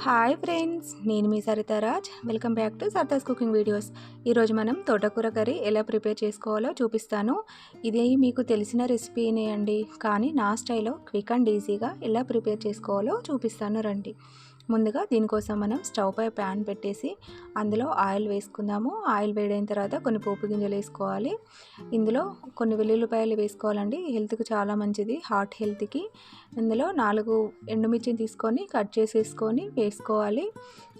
Hi friends, నేను మీ Saritaraj. Welcome back to Sarita's cooking videos. ఈరోజు మనం తోటకూర కర్రీ ఎలా ప్రిపేర్ చేసుకోవాలో చూపిస్తాను. ఇది మీకు తెలిసిన రెసిపీనే అండి, కానీ నా స్టైల్లో క్విక్ అండ్ ఈజీగా ఎలా ప్రిపేర్ చేసుకోవాలో చూపిస్తాను రండి. ముందుగా దీనికోసం మనం స్టవ్ పై ప్యాన్ పెట్టేసి అందులో ఆయిల్ వేసుకుందాము. ఆయిల్ వేడైన తర్వాత కొన్ని పోపు గింజలు వేసుకోవాలి. ఇందులో కొన్ని వెల్లుల్లిపాయలు వేసుకోవాలండి, హెల్త్కి చాలా మంచిది, హార్ట్ హెల్త్కి. ఇందులో 4 ఎండుమిర్చిని తీసుకొని కట్ చేసేసుకొని వేసుకోవాలి.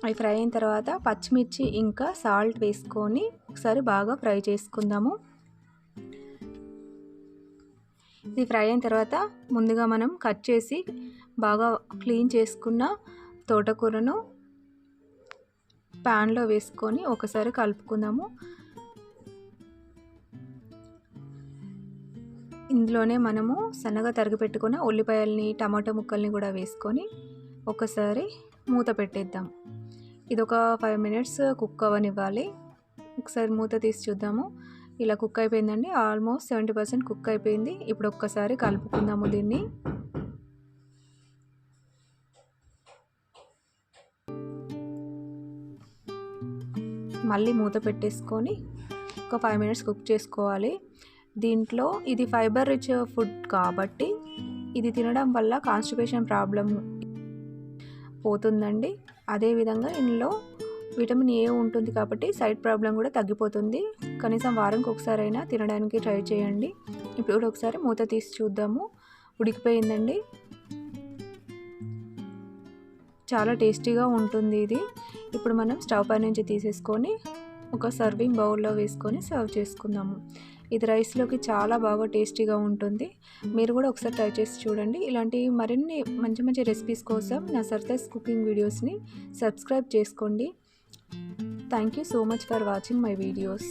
అవి ఫ్రై అయిన తర్వాత పచ్చిమిర్చి ఇంకా సాల్ట్ వేసుకొని ఒకసారి బాగా ఫ్రై చేసుకుందాము. ఇది ఫ్రై అయిన తర్వాత ముందుగా మనం కట్ చేసి బాగా క్లీన్ చేసుకున్న తోటకూరను ప్యాన్లో వేసుకొని ఒకసారి కలుపుకుందాము. ఇందులోనే మనము సన్నగా తరిగి పెట్టుకున్న ఉల్లిపాయల్ని, టమాటో ముక్కల్ని కూడా వేసుకొని ఒకసారి మూత పెట్టేద్దాం. ఇది ఒక 5 minutes కుక్ అవ్వనివ్వాలి. ఒకసారి మూత తీసి చూద్దాము. ఇలా కుక్ అయిపోయిందండి, ఆల్మోస్ట్ 70% కుక్ అయిపోయింది. ఇప్పుడు ఒక్కసారి కలుపుకుందాము దీన్ని. మళ్ళీ మూత పెట్టేసుకొని ఒక 5 minutes కుక్ చేసుకోవాలి. దీంట్లో ఇది ఫైబర్ రిచ్ ఫుడ్ కాబట్టి ఇది తినడం వల్ల కాన్స్టిపేషన్ ప్రాబ్లం పోతుందండి. అదేవిధంగా ఇందులో విటమిన్ ఏ ఉంటుంది కాబట్టి సైడ్ ప్రాబ్లం కూడా తగ్గిపోతుంది. కనీసం వారానికి ఒకసారైనా తినడానికి ట్రై చేయండి. ఇప్పుడు ఒకసారి మూత తీసి చూద్దాము. ఉడికిపోయిందండి, చాలా టేస్టీగా ఉంటుంది ఇది. ఇప్పుడు మనం స్టవ్ పై నుంచి తీసేసుకొని ఒక సర్వింగ్ బౌల్లో వేసుకొని సర్వ్ చేసుకుందాము. ఇది రైస్లోకి చాలా బాగా టేస్టీగా ఉంటుంది. మీరు కూడా ఒకసారి ట్రై చేసి చూడండి. ఇలాంటి మరిన్ని మంచి మంచి రెసిపీస్ కోసం నా సరితాస్ కుకింగ్ వీడియోస్ని సబ్స్క్రైబ్ చేసుకోండి. Thank you so much for watching my videos.